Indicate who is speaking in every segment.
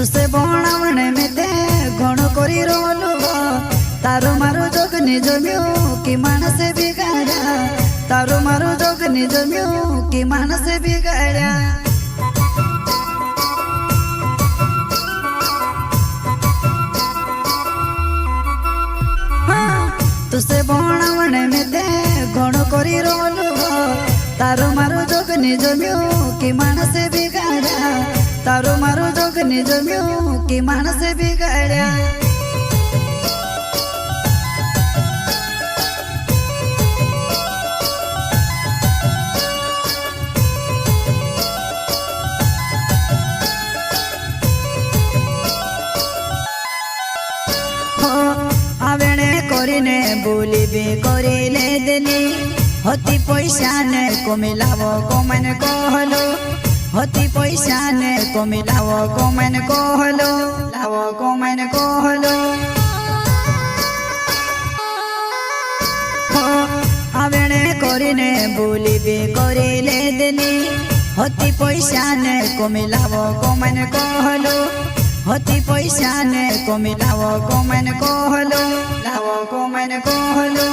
Speaker 1: तुसे बनावणे में ते घण करी रोलू तारो मारो जोग निज म्यू कि मानस बिगाड़ा तारो मारो जोग निज म्यू कि मानस बिगाड़ा तुसे बनावणे में ते घण करी रोलू तारो मारो जोग निज म्यू कि मानस बिगाड़ा तारो मारो जोग निज म्यू कि मानस बिगाड़ा आवेणे करीने बोली बे करिले देनी होती पैसा ने को मिलावो को मन कहलो होती पैसा ने को मिलावो को मन कहलो लावो को मन कहलो आवेणे करीने बोली बे करिले देनी होती पैसा ने को मिलावो को मन कहलो होती पैसा ने को मिलावो को मन कहलो लावो को मन कहलो।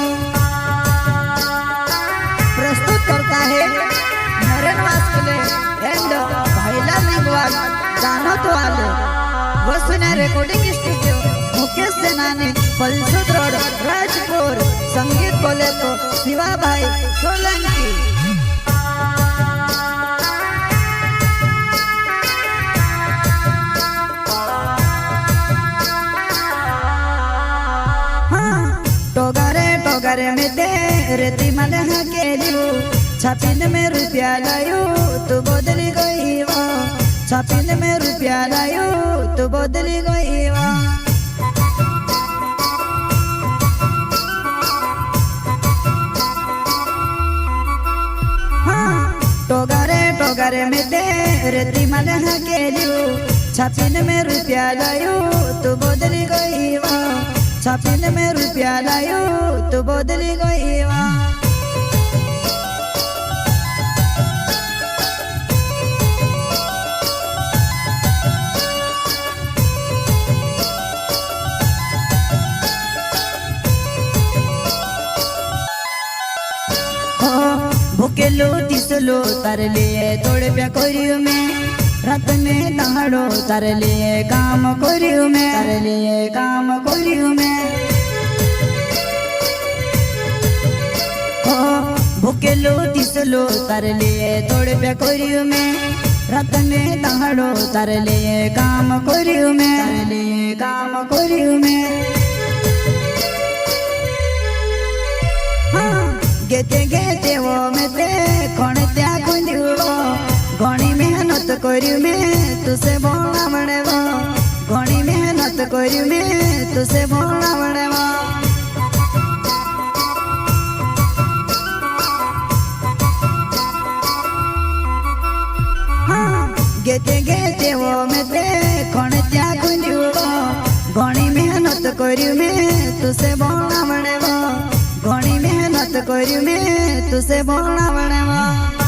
Speaker 1: प्रस्तुत करता है नरेन वास्कले एंड भाईला लिंगवाल जानो तो आले वसुने रिकॉर्डिंग स्टूडियो मुकेश सेनानी पलसुद रोड राजपुर संगीत बोले तो शिवा भाई सोलंकी। टोगरे में दे रेती मले के लियो छापिन में रुपया लायो तू बदली गई वो छापिन में रुपया लायो तू बदली गई वो टोगरे में दे रेती मले के लियो छापिन में रुपया लायो तू बदली गई वो छापिन में रुपया लायो तो बदली गई वहाँ भूकेलो तिसलो तार लिए तोड़ प्या करियो मैं रात में दहाड़ो तार लिए काम करियो मैं तार लिए काम करियो मैं भूकेलो तिसलो तार लिए तोड़ प्या करियो मैं रात में दहाड़ो तार लिए काम करियो मैं तार लिए काम करियो मैं गेते गेते वो में ते कौन त्या कुंदियो घणी मेहनत करियो मैं तुसे बोला बड़े वो घणी मेहनत करियो मैं तुसे बोला बड़े वो गेते गेते वो में ते कौन त्या कुंदियो घणी मेहनत करियो मैं तुसे बोला बड़े वो घणी मेहनत करियो मैं तुसे बोला बड़े वो।